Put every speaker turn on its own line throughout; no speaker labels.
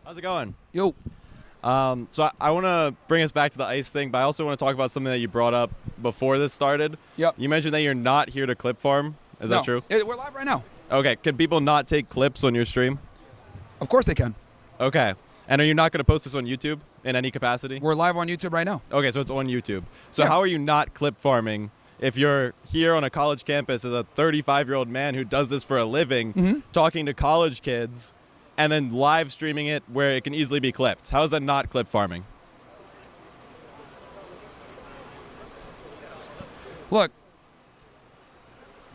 How's it going?
Yo.
So I want to bring us back to the ICE thing, but I also want to talk about something that you brought up before this started.
Yep.
You mentioned that you're not here to clip farm. Is that true?
We're live right now.
Okay. Can people not take clips on your stream?
Of course they can.
Okay. And are you not going to post this on YouTube in any capacity?
We're live on YouTube right now.
Okay, so it's on YouTube. So
Yeah.
how are you not clip farming if you're here on a college campus as a 35-year-old man who does this for a living, talking to college kids, and then live streaming it where it can easily be clipped? How is that not clip farming?
Look,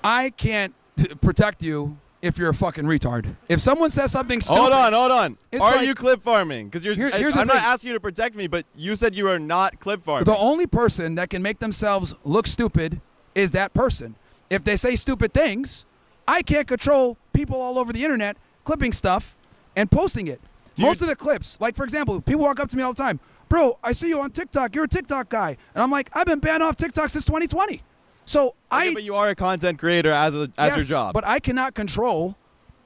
I can't protect you if you're a fucking retard. If someone says something stupid...
Hold on.
It's
Are
like-
you clip farming? Because
here's the
I'm not
thing.
asking you to protect me, but you said you are not clip farming.
The only person that can make themselves look stupid is that person. If they say stupid things, I can't control people all over the internet clipping stuff and posting it. Most of the clips, like for example, people walk up to me all the time, bro, I see you on TikTok, you're a TikTok guy. And I'm like, I've been banned off TikTok since 2020. So
but you are a content creator as your job.
But I cannot control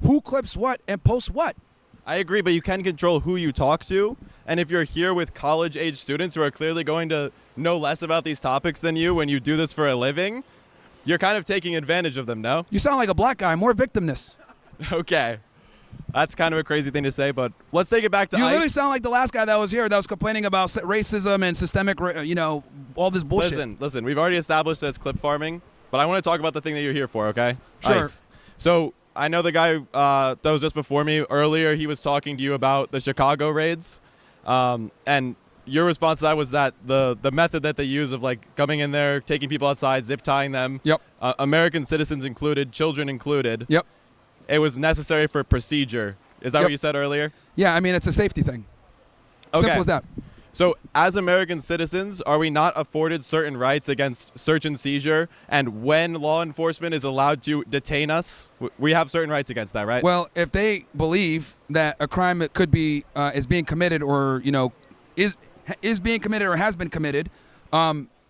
who clips what and posts what.
I agree, but you can control who you talk to. And if you're here with college-age students who are clearly going to know less about these topics than you when you do this for a living, you're kind of taking advantage of them, no?
You sound like a black guy, more victimness.
Okay. That's kind of a crazy thing to say, but let's take it back to
You
ICE.
literally sound like the last guy that was here that was complaining about racism and systemic, all this bullshit.
Listen, we've already established that it's clip farming, but I want to talk about the thing that you're here for, okay?
Sure.
ICE. So I know the guy that was just before me earlier, he was talking to you about the Chicago raids, and your response to that was that the method that they use of like coming in there, taking people outside, zip tying them,
Yep.
American citizens included, children included,
Yep.
it was necessary for procedure. Is that
Yep.
what you said earlier?
Yeah, I mean, it's a safety thing.
Okay.
Simple as that.
So as American citizens, are we not afforded certain rights against search and seizure? And when law enforcement is allowed to detain us, we have certain rights against that, right?
Well, if they believe that a crime that could be is being committed or is being committed or has been committed,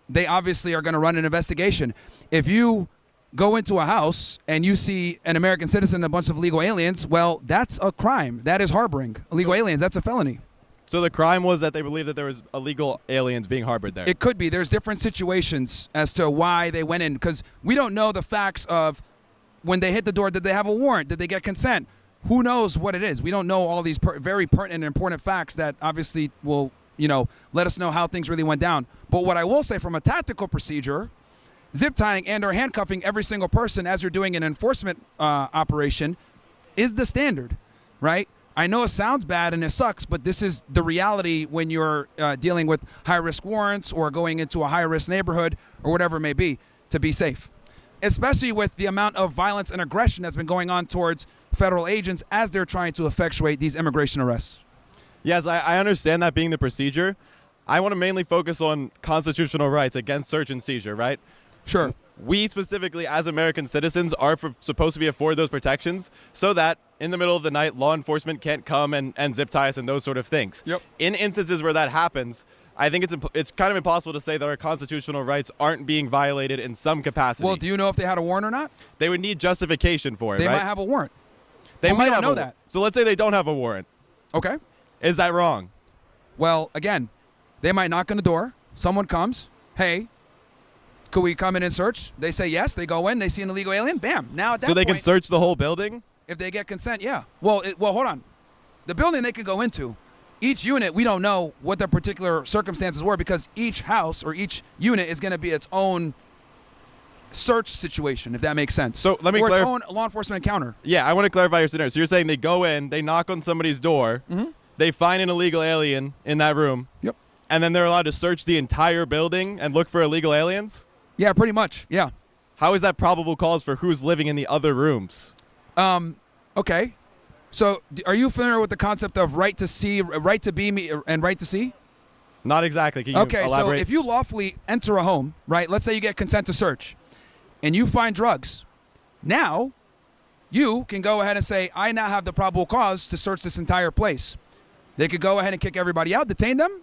they obviously are going to run an investigation. If you go into a house and you see an American citizen and a bunch of illegal aliens, well, that's a crime. That is harboring illegal aliens. That's a felony.
So the crime was that they believed that there was illegal aliens being harbored there.
It could be. There's different situations as to why they went in, because we don't know the facts of when they hit the door. Did they have a warrant? Did they get consent? Who knows what it is? We don't know all these very pertinent and important facts that obviously will, let us know how things really went down. But what I will say from a tactical procedure, zip tying and or handcuffing every single person as you're doing an enforcement operation is the standard, right? I know it sounds bad and it sucks, but this is the reality when you're dealing with high-risk warrants or going into a high-risk neighborhood or whatever it may be to be safe, especially with the amount of violence and aggression that's been going on towards federal agents as they're trying to effectuate these immigration arrests.
Yes, I understand that being the procedure. I want to mainly focus on constitutional rights against search and seizure, right?
Sure.
We specifically, as American citizens, are supposed to be afforded those protections so that in the middle of the night, law enforcement can't come and zip tie us and those sort of things.
Yep.
In instances where that happens, I think it's kind of impossible to say that our constitutional rights aren't being violated in some capacity.
Well, do you know if they had a warrant or not?
They would need justification for it,
They
right?
might have a warrant.
They
But
might
we don't
have
know
a-
that.
So let's say they don't have a warrant.
Okay.
Is that wrong?
Well, again, they might knock on the door. Someone comes. Hey, could we come in and search? They say yes. They go in. They see an illegal alien. Bam. Now at that
So they can
point,
search the whole building?
if they get consent, yeah. Well, hold on. The building they could go into, each unit, we don't know what their particular circumstances were because each house or each unit is going to be its own search situation, if that makes sense.
So let me
or its
clarify.
own law enforcement encounter.
Yeah, I want to clarify your scenario. So you're saying they go in, they knock on somebody's door, they find an illegal alien in that room,
Yep.
and then they're allowed to search the entire building and look for illegal aliens?
Yeah, pretty much. Yeah.
How is that probable cause for who's living in the other rooms?
Okay. So are you familiar with the concept of right to see, right to be, and right to see?
Not exactly. Can you
Okay, so
elaborate?
if you lawfully enter a home, right, let's say you get consent to search, and you find drugs, now you can go ahead and say, I now have the probable cause to search this entire place. They could go ahead and kick everybody out, detain them,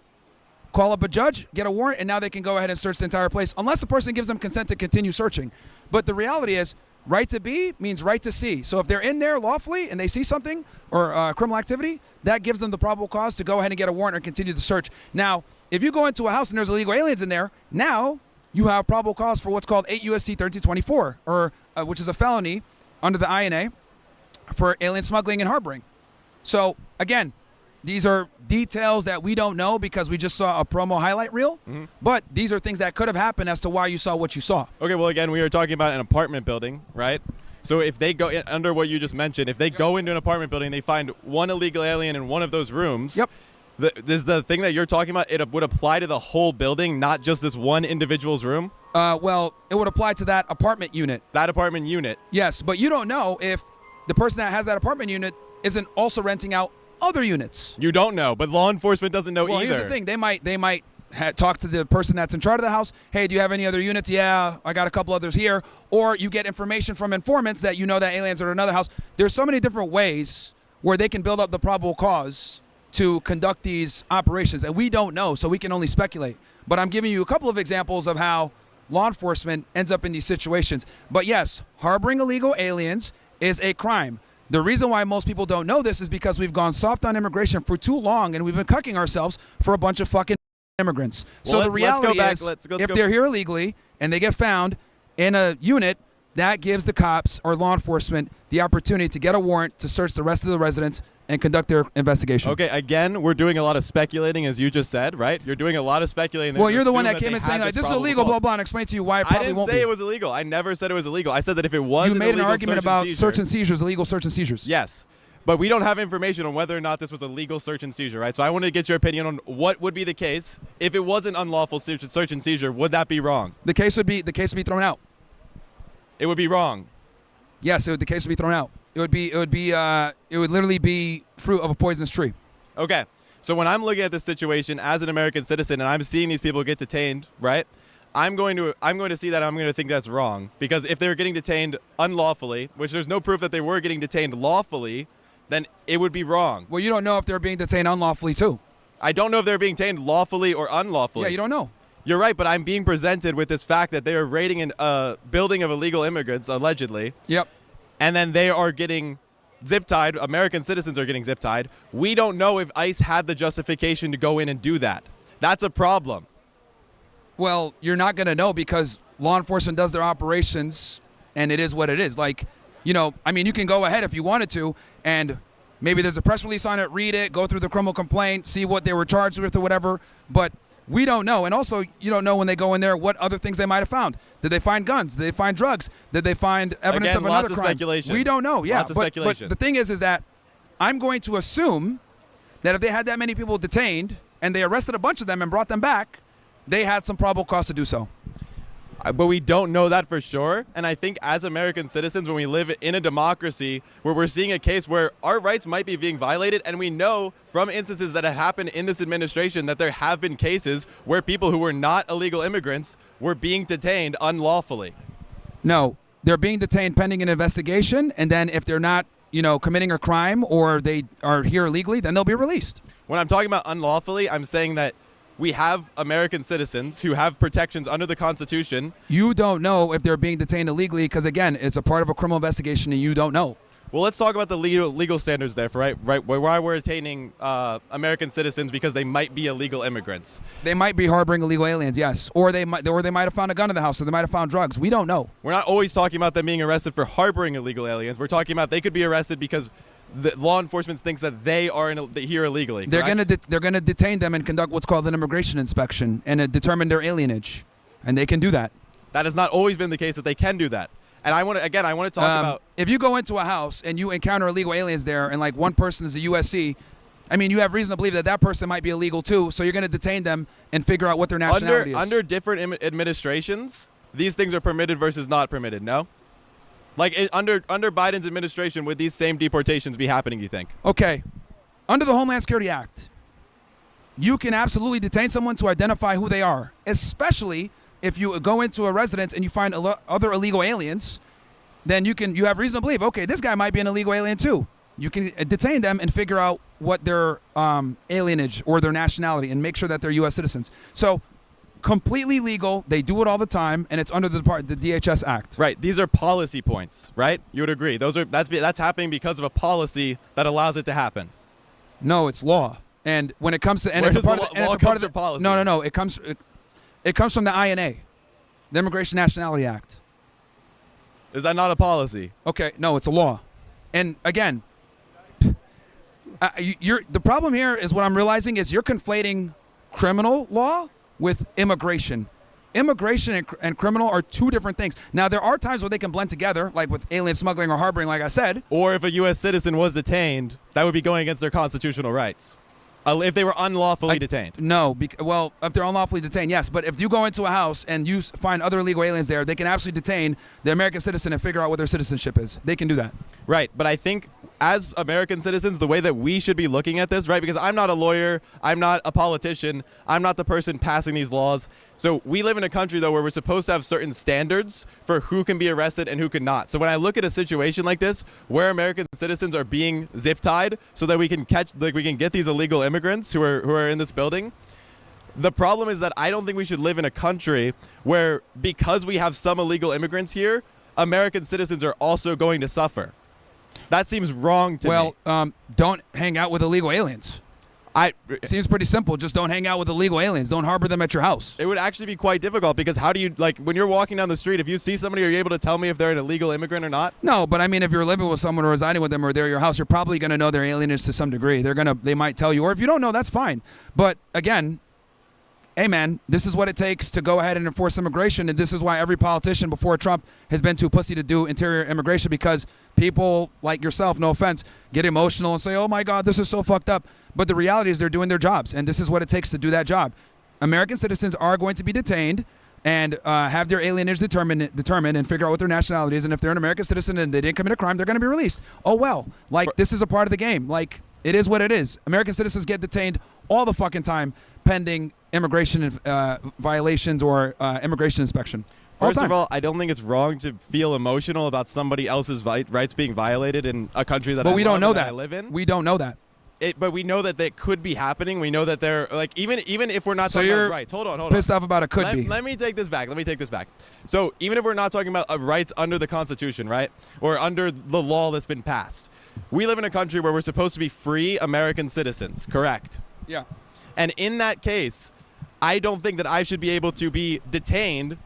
call up a judge, get a warrant, and now they can go ahead and search the entire place, unless the person gives them consent to continue searching. But the reality is, right to be means right to see. So if they're in there lawfully and they see something or criminal activity, that gives them the probable cause to go ahead and get a warrant or continue the search. Now, if you go into a house and there's illegal aliens in there, now you have probable cause for what's called 8 U.S.C. 1324, or which is a felony under the INA for alien smuggling and harboring. So again, these are details that we don't know because we just saw a promo highlight reel, but these are things that could have happened as to why you saw what you saw.
Okay, well, again, we were talking about an apartment building, right? So if they go under what you just mentioned, if they go into an apartment building and they find one illegal alien in one of those rooms, the thing that you're talking about, it would apply to the whole building, not just this one individual's room?
Well, it would apply to that apartment unit.
That apartment unit.
Yes, but you don't know if the person that has that apartment unit isn't also renting out other units.
You don't know, but law enforcement doesn't know
well,
either.
Here's the thing. They might talk to the person that's in charge of the house. Hey, do you have any other units? Yeah, I got a couple others here. Or you get information from informants that you know that aliens are in another house. There's so many different ways where they can build up the probable cause to conduct these operations, and we don't know, so we can only speculate. But I'm giving you a couple of examples of how law enforcement ends up in these situations. But yes, harboring illegal aliens is a crime. The reason why most people don't know this is because we've gone soft on immigration for too long, and we've been cucking ourselves for a bunch of fucking immigrants.
Well,
so the reality is, if they're here illegally and they get found in a unit, that gives the cops or law enforcement the opportunity to get a warrant to search the rest of the residents and conduct their investigation.
Okay, again, we're doing a lot of speculating, as you just said, right? You're doing a lot of speculating.
Well, you're the one that came in saying, like, this is illegal, blah, blah, and explain to you why it probably won't be.
I didn't say it was illegal. I never said it was illegal. I said that if it was
you made an argument about search and seizures, illegal search and seizures.
Yes, but we don't have information on whether or not this was a legal search and seizure, right? So I wanted to get your opinion on what would be the case if it was an unlawful search and seizure. Would that be wrong?
The case would be thrown out.
It would be wrong.
Yes, the case would be thrown out. It would literally be fruit of a poisonous tree.
Okay, so when I'm looking at this situation as an American citizen and I'm seeing these people get detained, right? I'm going to see that. I'm going to think that's wrong, because if they were getting detained unlawfully, which there's no proof that they were getting detained lawfully, then it would be wrong.
Well, you don't know if they're being detained unlawfully too.
I don't know if they're being detained lawfully or unlawfully.
Yeah, you don't know.
You're right, but I'm being presented with this fact that they are raiding a building of illegal immigrants, allegedly.
Yep.
And then they are getting zip-tied. American citizens are getting zip-tied. We don't know if ICE had the justification to go in and do that. That's a problem.
Well, you're not going to know because law enforcement does their operations, and it is what it is. Like, you know, I mean, you can go ahead if you wanted to, and maybe there's a press release on it, read it, go through the criminal complaint, see what they were charged with or whatever, but we don't know. And also, you don't know when they go in there what other things they might have found. Did they find guns? Did they find drugs? Did they find evidence of another crime?
Speculation.
We don't know. Yeah,
lots of speculation.
But the thing is that I'm going to assume that if they had that many people detained and they arrested a bunch of them and brought them back, they had some probable cause to do so.
But we don't know that for sure. And I think as American citizens, when we live in a democracy where we're seeing a case where our rights might be being violated, and we know from instances that have happened in this administration that there have been cases where people who were not illegal immigrants were being detained unlawfully.
No, they're being detained pending an investigation, and then if they're not, you know, committing a crime or they are here illegally, then they'll be released.
When I'm talking about unlawfully, I'm saying that we have American citizens who have protections under the Constitution.
You don't know if they're being detained illegally because, again, it's a part of a criminal investigation and you don't know.
Well, let's talk about the legal standards there, right? Why we're detaining American citizens because they might be illegal immigrants.
They might be harboring illegal aliens, yes, or they might have found a gun in the house, or they might have found drugs. We don't know.
We're not always talking about them being arrested for harboring illegal aliens. We're talking about they could be arrested because the law enforcement thinks that they are here illegally.
They're gonna detain them and conduct what's called an immigration inspection and determine their alienage, and they can do that.
That has not always been the case that they can do that. And I want to talk about,
if you go into a house and you encounter illegal aliens there, and like one person is a USC, I mean, you have reason to believe that that person might be illegal too. So you're going to detain them and figure out what their nationality is.
Under different administrations, these things are permitted versus not permitted. No. Like under Biden's administration, would these same deportations be happening, you think?
Okay. Under the Homeland Security Act, you can absolutely detain someone to identify who they are, especially if you go into a residence and you find other illegal aliens. Then you have reason to believe, okay, this guy might be an illegal alien too. You can detain them and figure out what their alienage or their nationality and make sure that they're U.S. citizens. So completely legal. They do it all the time, and it's under the DHS Act.
Right. These are policy points, right? You would agree. That's happening because of a policy that allows it to happen.
No, it's law. And when it comes to
Where does law come from policy?
No. It comes from the INA, the Immigration Nationality Act.
Is that not a policy?
Okay, no, it's a law. And again, the problem here is what I'm realizing is you're conflating criminal law with immigration. Immigration and criminal are two different things. Now, there are times where they can blend together, like with alien smuggling or harboring, like I said.
Or if a U.S. citizen was detained, that would be going against their constitutional rights. If they were unlawfully detained.
No, well, if they're unlawfully detained, yes. But if you go into a house and you find other illegal aliens there, they can absolutely detain the American citizen and figure out what their citizenship is. They can do that.
Right, but I think as American citizens, the way that we should be looking at this, right, because I'm not a lawyer, I'm not a politician, I'm not the person passing these laws. So we live in a country, though, where we're supposed to have certain standards for who can be arrested and who can not. So when I look at a situation like this, where American citizens are being zip-tied so that we can get these illegal immigrants who are in this building, the problem is that I don't think we should live in a country where, because we have some illegal immigrants here, American citizens are also going to suffer. That seems wrong to me.
Well, don't hang out with illegal aliens. It seems pretty simple. Just don't hang out with illegal aliens. Don't harbor them at your house.
It would actually be quite difficult because how do you, when you're walking down the street, if you see somebody, are you able to tell me if they're an illegal immigrant or not?
No, but I mean, if you're living with someone or residing with them or they're at your house, you're probably going to know their alienage to some degree. They might tell you, or if you don't know, that's fine. But again, hey man, this is what it takes to go ahead and enforce immigration, and this is why every politician before Trump has been too pussy to do interior immigration, because people like yourself, no offense, get emotional and say, oh my God, this is so fucked up. But the reality is they're doing their jobs, and this is what it takes to do that job. American citizens are going to be detained and have their alienage determined and figure out what their nationality is, and if they're an American citizen and they didn't commit a crime, they're going to be released. Oh well, this is a part of the game. It is what it is. American citizens get detained all the fucking time pending immigration violations or immigration inspection.
First of all, I don't think it's wrong to feel emotional about somebody else's rights being violated in a country that I live in.
We don't know that.
But we know that that could be happening. We know that they're even if we're not talking about rights. Hold on.
Pissed off about it could be.
Let me take this back. So even if we're not talking about rights under the Constitution, right, or under the law that's been passed, we live in a country where we're supposed to be free American citizens, correct?
Yeah.
And in that case, I don't think that I should be able to be detained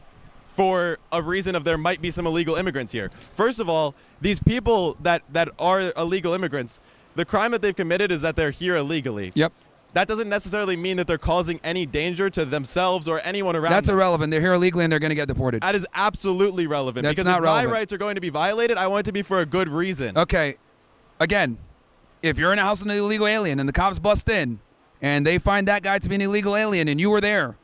for a reason of there might be some illegal immigrants here. First of all, these people that are illegal immigrants, the crime that they've committed is that they're here illegally.
Yep.
That doesn't necessarily mean that they're causing any danger to themselves or anyone around
That's
them.
irrelevant. They're here illegally and they're going to get deported.
That is absolutely relevant.
That's
because
not
if
relevant.
my rights are going to be violated, I want it to be for a good reason.
Okay. Again, if you're in a house with an illegal alien and the cops bust in and they find that guy to be an illegal alien and you were there,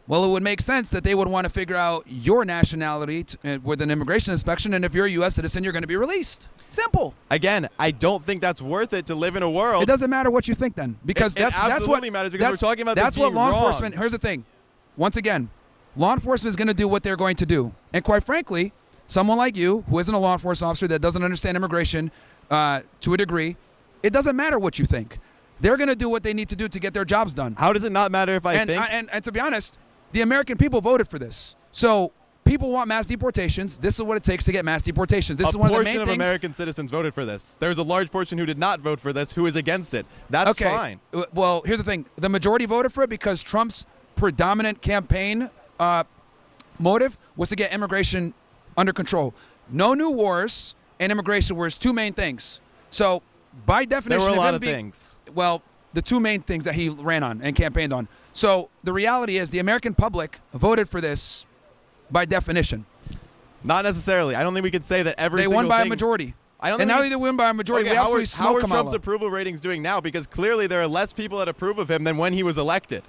well, it would make sense that they would want to figure out your nationality with an immigration inspection, and if you're a U.S. citizen, you're going to be released. Simple.
Again, I don't think that's worth it to live in a world.
It doesn't matter what you think then, because
it absolutely matters because we're talking about
that's
this
what
being
law
wrong.
enforcement. Here's the thing. Once again, law enforcement is going to do what they're going to do, and quite frankly, someone like you, who isn't a law enforcement officer that doesn't understand immigration to a degree, it doesn't matter what you think. They're going to do what they need to do to get their jobs done.
How does it not matter if I think?
And to be honest, the American people voted for this. So people want mass deportations. This is what it takes to get mass deportations. This is one of the main things.
A portion of American citizens voted for this. There's a large portion who did not vote for this, who is against it. That's fine.
Well, here's the thing. The majority voted for it because Trump's predominant campaign motive was to get immigration under control. No new wars, and immigration were his two main things. So by definition,
there were a lot of things.
Well, the two main things that he ran on and campaigned on. So the reality is the American public voted for this by definition.
Not necessarily. I don't think we could say that every single
They won by
thing,
a majority.
I don't
and
think
now they win by a majority.
Okay,
We absolutely
how are
smoke
Trump's
Kamala.
approval ratings doing now? Because clearly there are less people that approve of him than when he was elected.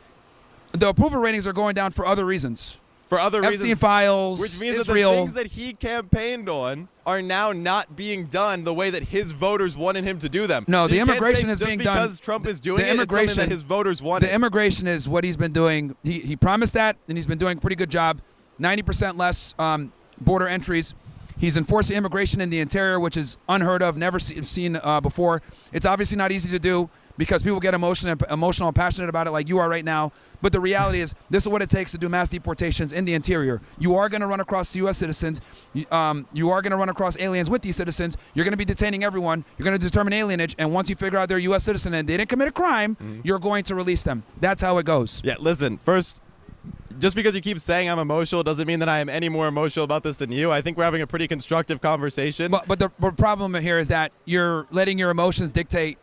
The approval ratings are going down for other reasons.
For other
Epstein
reasons.
files,
Which means
Israel.
that the things that he campaigned on are now not being done the way that his voters wanted him to do them.
No,
so
the
you can't
immigration
say
is
just
being done.
because Trump is doing it's something that his voters wanted.
The immigration is what he's been doing. He promised that, and he's been doing a pretty good job. 90% less border entries. He's enforcing immigration in the interior, which is unheard of, never seen before. It's obviously not easy to do. because people get emotional and passionate about it like you are right now. But the reality is, this is what it takes to do mass deportations in the interior. You are going to run across U.S. citizens. You are going to run across aliens with these citizens. You're going to be detaining everyone. You're going to determine alienage. And once you figure out they're a U.S. citizen and they didn't commit a crime, you're going to release them. That's how it goes.
Yeah, listen, first, just because you keep saying I'm emotional doesn't mean that I am any more emotional about this than you. I think we're having a pretty constructive conversation.
But the problem here is that you're letting your emotions dictate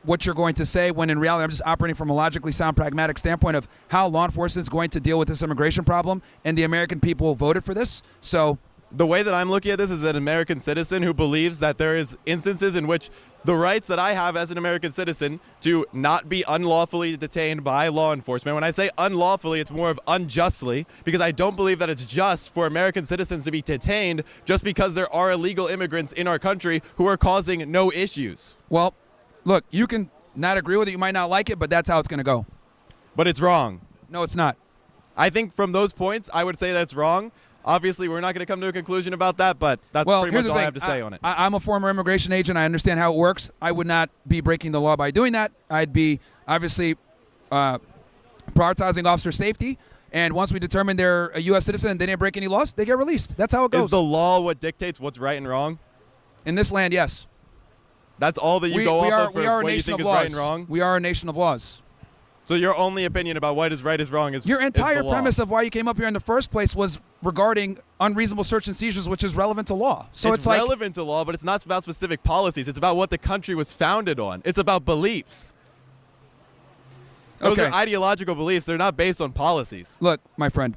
what you're going to say, when in reality I'm just operating from a logically sound, pragmatic standpoint of how law enforcement is going to deal with this immigration problem, and the American people voted for this. So
the way that I'm looking at this is an American citizen who believes that there is instances in which the rights that I have as an American citizen to not be unlawfully detained by law enforcement. When I say unlawfully, it's more of unjustly, because I don't believe that it's just for American citizens to be detained just because there are illegal immigrants in our country who are causing no issues.
Well, look, you can not agree with it, you might not like it, but that's how it's going to go.
But it's wrong.
No, it's not.
I think from those points, I would say that's wrong. Obviously, we're not going to come to a conclusion about that, but that's pretty much all I have to say on it.
I'm a former immigration agent. I understand how it works. I would not be breaking the law by doing that. I'd be obviously prioritizing officer safety. And once we determine they're a U.S. citizen and they didn't break any laws, they get released. That's how it goes.
Is the law what dictates what's right and wrong?
In this land, yes.
That's all that you go off of for what you think is right and wrong?
We are a nation of laws.
So your only opinion about what is right is wrong is
your entire
is the law.
premise of why you came up here in the first place was regarding unreasonable search and seizures, which is relevant to law. So it's like
relevant to law, but it's not about specific policies. It's about what the country was founded on. It's about beliefs. Those are ideological beliefs. They're not based on policies.
Look, my friend,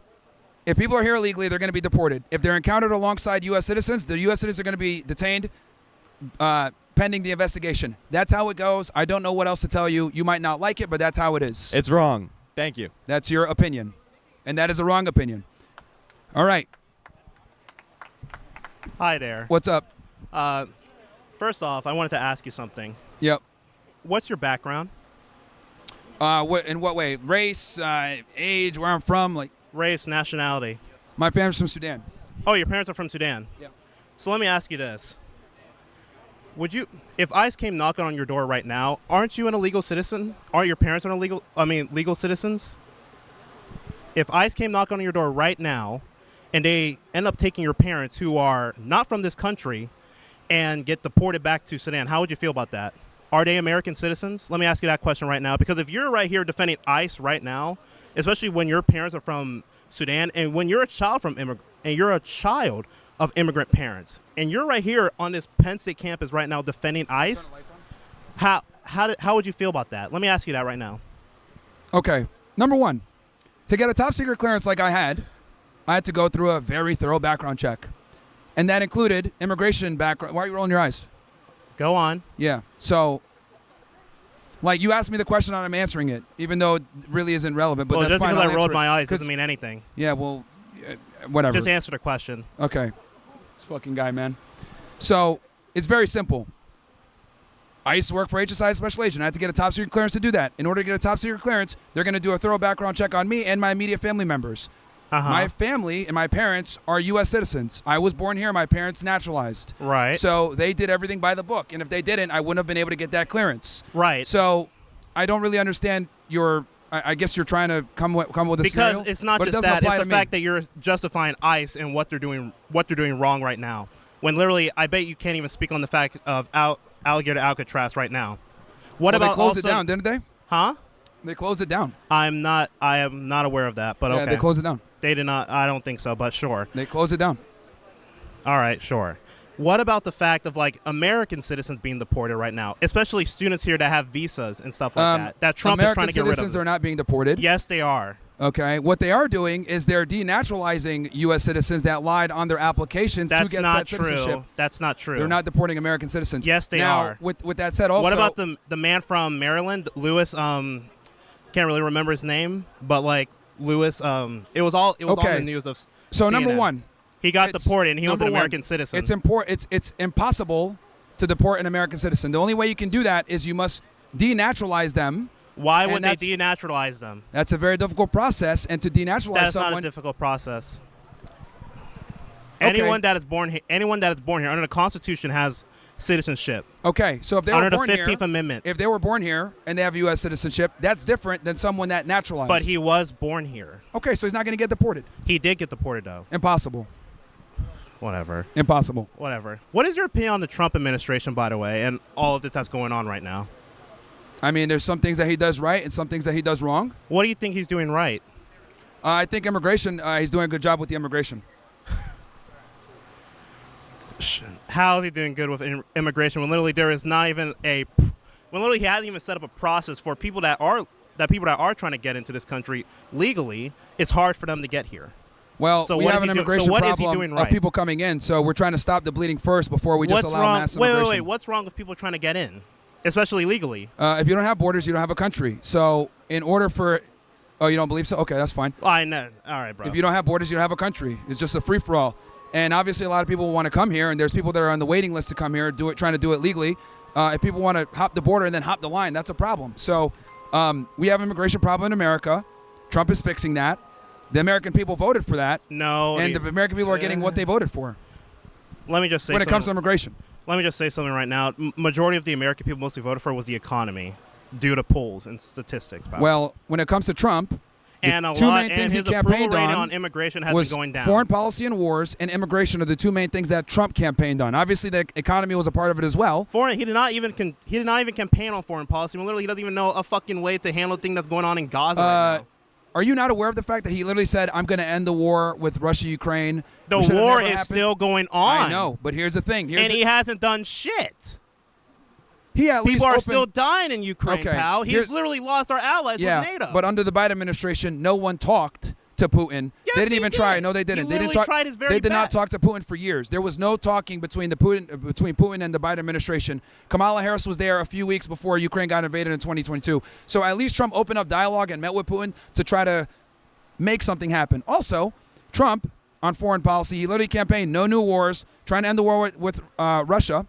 if people are here illegally, they're going to be deported. If they're encountered alongside U.S. citizens, the U.S. citizens are going to be detained pending the investigation. That's how it goes. I don't know what else to tell you. You might not like it, but that's how it is.
It's wrong. Thank you.
That's your opinion. And that is a wrong opinion. All right.
Hi there.
What's up?
First off, I wanted to ask you something.
Yep.
What's your background?
In what way? Race, age, where I'm from, like
Race, nationality.
My family's from Sudan.
Oh, your parents are from Sudan?
Yeah.
So let me ask you this. Would you, if ICE came knocking on your door right now, aren't you an illegal citizen? Aren't your parents legal citizens? If ICE came knocking on your door right now and they end up taking your parents who are not from this country and get deported back to Sudan, how would you feel about that? Are they American citizens? Let me ask you that question right now, because if you're right here defending ICE right now, especially when your parents are from Sudan and when you're a child of immigrant parents, and you're right here on this Penn State campus right now defending ICE, how would you feel about that? Let me ask you that right now.
Okay. Number one, to get a top secret clearance like I had to go through a very thorough background check. And that included immigration background. Why are you rolling your eyes?
Go on.
Yeah. So, like, you asked me the question and I'm answering it, even though it really isn't relevant. But
well,
that's
just because
fine.
I rolled my eyes doesn't mean anything.
Yeah, well, whatever.
Just answer the question.
Okay. This fucking guy, man. So, it's very simple. I used to work for HSI Special Agent. I had to get a top secret clearance to do that. In order to get a top secret clearance, they're going to do a thorough background check on me and my immediate family members. My family and my parents are U.S. citizens. I was born here. My parents naturalized.
Right.
So they did everything by the book. And if they didn't, I wouldn't have been able to get that clearance.
Right.
So I don't really understand your – I guess you're trying to come with a
because
scenario.
It's not just that. It's the fact that you're justifying ICE and what they're doing wrong right now. When literally, I bet you can't even speak on the fact of Alligator Alcatraz right now. What about
they closed
also,
it down, didn't they?
Huh?
They closed it down.
I am not aware of that, but
yeah,
okay.
They closed it down.
They did not. I don't think so, but sure.
They closed it down.
All right, sure. What about the fact of like American citizens being deported right now, especially students here that have visas and stuff like that? That Trump is trying to get rid of.
American citizens are not being deported.
Yes, they are.
Okay. What they are doing is they're denaturalizing U.S. citizens that lied on their applications to get that citizenship.
That's not true.
They're not deporting American citizens.
Yes, they
Now,
are.
with that said, also.
What about the man from Maryland, Lewis? Can't really remember his name, but like Lewis. It was on the news of.
So
CNN.
number one,
he got deported, and he was an American citizen.
It's impossible to deport an American citizen. The only way you can do that is you must denaturalize them.
Why would they denaturalize them?
That's a very difficult process, and to denaturalize someone.
That's not a difficult process. Okay. Anyone that is born here under the Constitution has citizenship
Okay, so if they were
under the
born
15th
here,
Amendment.
if they were born here and they have U.S. citizenship, that's different than someone that naturalized.
But he was born here.
Okay, so he's not going to get deported.
He did get deported, though.
Impossible.
Whatever.
Impossible.
Whatever. What is your opinion on the Trump administration, by the way, and all of that's going on right now?
I mean, there's some things that he does right and some things that he does wrong.
What do you think he's doing right?
I think immigration, he's doing a good job with the immigration.
How is he doing good with immigration when literally there is not even when literally he hasn't even set up a process for people that are trying to get into this country legally? It's hard for them to get here.
Well,
So
we
what
have
is
an
he doing- so
immigration
what is he
problem
doing
of
right?
people coming in, so we're trying to stop the bleeding first before we just
What's
allow
wrong?
mass
Wait,
immigration.
What's wrong with people trying to get in, especially legally?
If you don't have borders, you don't have a country. So in order for, oh, you don't believe so? Okay, that's fine.
I know. All right, bro.
If you don't have borders, you don't have a country. It's just a free-for-all. And obviously a lot of people want to come here, and there's people that are on the waiting list to come here, trying to do it legally. If people want to hop the border and then hop the line, that's a problem. So we have an immigration problem in America. Trump is fixing that. The American people voted for that.
No.
And the American people are getting what they voted for
Let me just say
when it comes to
something.
immigration.
Let me just say something right now. Majority of the American people mostly voted for was the economy, due to polls and statistics. By the way.
Well, when it comes to Trump,
and
the
a
two
lot,
main
and
things he
his approval
campaigned
rating
on
on immigration has
was
been going down.
foreign policy and wars and immigration are the two main things that Trump campaigned on. Obviously, the economy was a part of it as well.
He did not even campaign on foreign policy. When literally, he doesn't even know a fucking way to handle the thing that's going on in Gaza right now.
Are you not aware of the fact that he literally said, I'm going to end the war with Russia, Ukraine?
The
which should have
war
never
is
happened?
still going on.
I know, but here's the thing.
And he hasn't done shit.
He at least
People are
opened,
still dying in Ukraine,
Okay,
pal. He's
here's-
literally lost our allies
yeah,
with NATO.
but under the Biden administration, no one talked to Putin.
Yes,
They didn't
he
even
did.
try. No, they didn't.
He
They didn't
literally
talk.
tried his very
They did not
best.
talk to Putin for years. There was no talking between Putin and the Biden administration. Kamala Harris was there a few weeks before Ukraine got invaded in 2022. So at least Trump opened up dialogue and met with Putin to try to make something happen. Also, Trump on foreign policy, he literally campaigned no new wars, trying to end the war with Russia.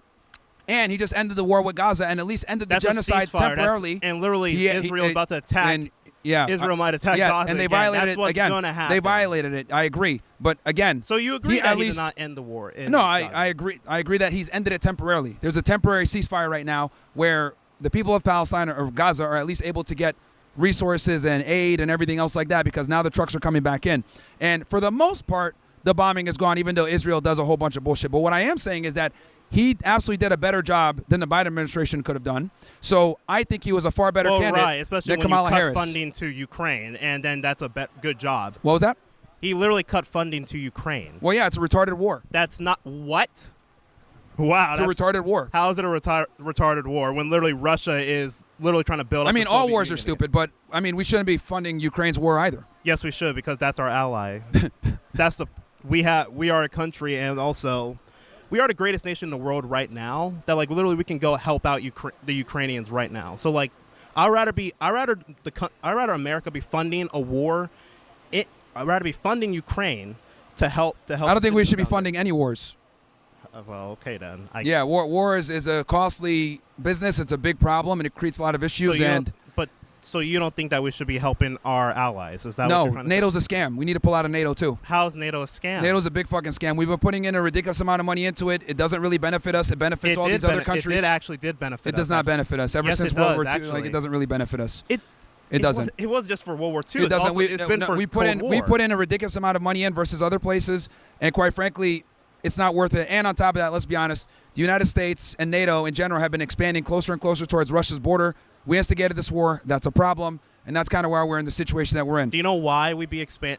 And he just ended the war with Gaza and at least ended the
That's a
genocide
ceasefire.
temporarily.
And literally, Israel is about to attack.
And, yeah,
Israel might attack
yeah,
Gaza
and they
again.
violated
That's
it
what's
again.
gonna happen.
They violated it. I agree, but again,
So you agree
he
that
at
he
least
did not end the war? In
no,
Gaza?
I agree. I agree that he's ended it temporarily. There's a temporary ceasefire right now where the people of Palestine or Gaza are at least able to get resources and aid and everything else like that because now the trucks are coming back in. And for the most part, the bombing is gone, even though Israel does a whole bunch of bullshit. But what I am saying is that he absolutely did a better job than the Biden administration could have done. So I think he was a far better candidate
right, especially
than
when
Kamala
you cut
Harris.
funding to Ukraine, and then that's a good job.
What was that?
He literally cut funding to Ukraine.
Well, yeah, it's a retarded war.
That's not what? Wow,
It's a retarded war.
How is it a retarded war when literally Russia is literally trying to build up?
I mean,
the
all
Soviet
wars are
Union
stupid, but I mean, we shouldn't be funding Ukraine's war either.
Yes, we should because that's our ally. We are a country, and also we are the greatest nation in the world right now. That like literally we can go help out the Ukrainians right now. So like, I'd rather America be funding a war. I'd rather be funding Ukraine to help.
I don't think we should be
citizens out
funding any wars.
there. Well, okay then.
Yeah, war is a costly business. It's a big problem, and it creates a lot of issues.
So you don't think that we should be helping our allies? Is that what
No,
you're trying to
NATO's a scam. We need to pull out of NATO too.
How is NATO a scam?
NATO's a big fucking scam. We've been putting in a ridiculous amount of money into it. It doesn't really benefit us. It benefits all these other countries.
It actually did benefit
It
us.
does not benefit us. Ever
Yes,
since
it
World
does,
War II,
actually.
like it doesn't really benefit us.
It
doesn't.
It was just for World War II.
It doesn't.
It's been for
we put
Cold
in we
War.
put in a ridiculous amount of money in versus other places, and quite frankly, it's not worth it. And on top of that, let's be honest, the United States and NATO in general have been expanding closer and closer towards Russia's border. We instigated this war. That's a problem, and that's kind of why we're in the situation that we're in.
Do you know why Do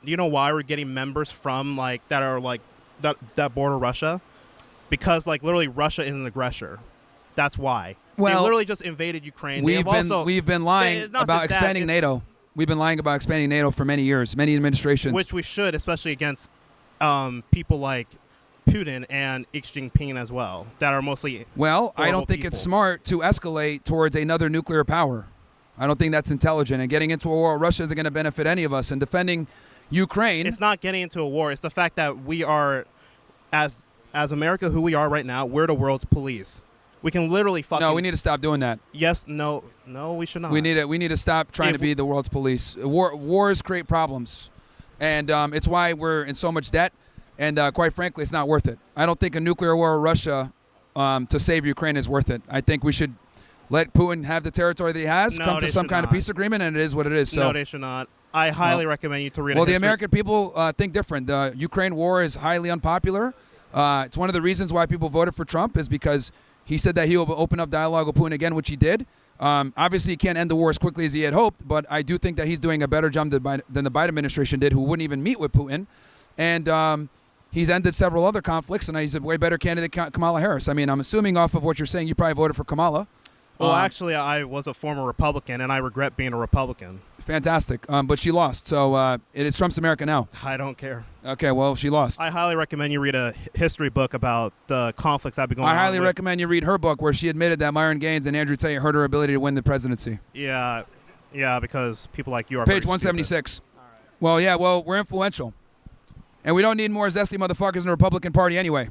you know why we're getting members from like that are like that border Russia? Because like literally Russia is an aggressor. That's why.
Well,
they literally just invaded Ukraine.
We've been lying
it's not
about
just that,
expanding NATO. We've been lying about expanding NATO for many years, many administrations.
which we should, especially against people like Putin and Xi Jinping as well, that are mostly
Well, I
horrible
don't think
people.
it's smart to escalate towards another nuclear power. I don't think that's intelligent. And getting into a war with Russia isn't going to benefit any of us. And defending Ukraine,
It's not getting into a war. It's the fact that we are, as America, who we are right now, we're the world's police. We can literally fucking.
no, we need to stop doing that.
Yes, no, we should not.
We need to stop trying to be the world's police. Wars create problems, and it's why we're in so much debt. And quite frankly, it's not worth it. I don't think a nuclear war with Russia to save Ukraine is worth it. I think we should let Putin have the territory that he has,
No,
come to
they
some
should
kind of
not.
peace agreement, and it is what it is. So,
No, they should not. I highly recommend you to read.
well,
a
the
history.
American people think different. The Ukraine war is highly unpopular. It's one of the reasons why people voted for Trump is because he said that he will open up dialogue with Putin again, which he did. Obviously, he can't end the war as quickly as he had hoped, but I do think that he's doing a better job than the Biden administration did, who wouldn't even meet with Putin. And he's ended several other conflicts, and he's a way better candidate than Kamala Harris. I mean, I'm assuming off of what you're saying, you probably voted for Kamala.
Well, actually, I was a former Republican, and I regret being a Republican.
Fantastic. But she lost, so it is Trump's America now.
I don't care.
Okay, well, she lost.
I highly recommend you read a history book about the conflicts that have been going on.
I highly
with-
recommend you read her book where she admitted that Myron Gaines and Andrew Tate hurt her ability to win the presidency.
Yeah, because people like you are
Page
very
176. Well, yeah, we're influential. And we don't need more zesty motherfuckers in the Republican Party anyway.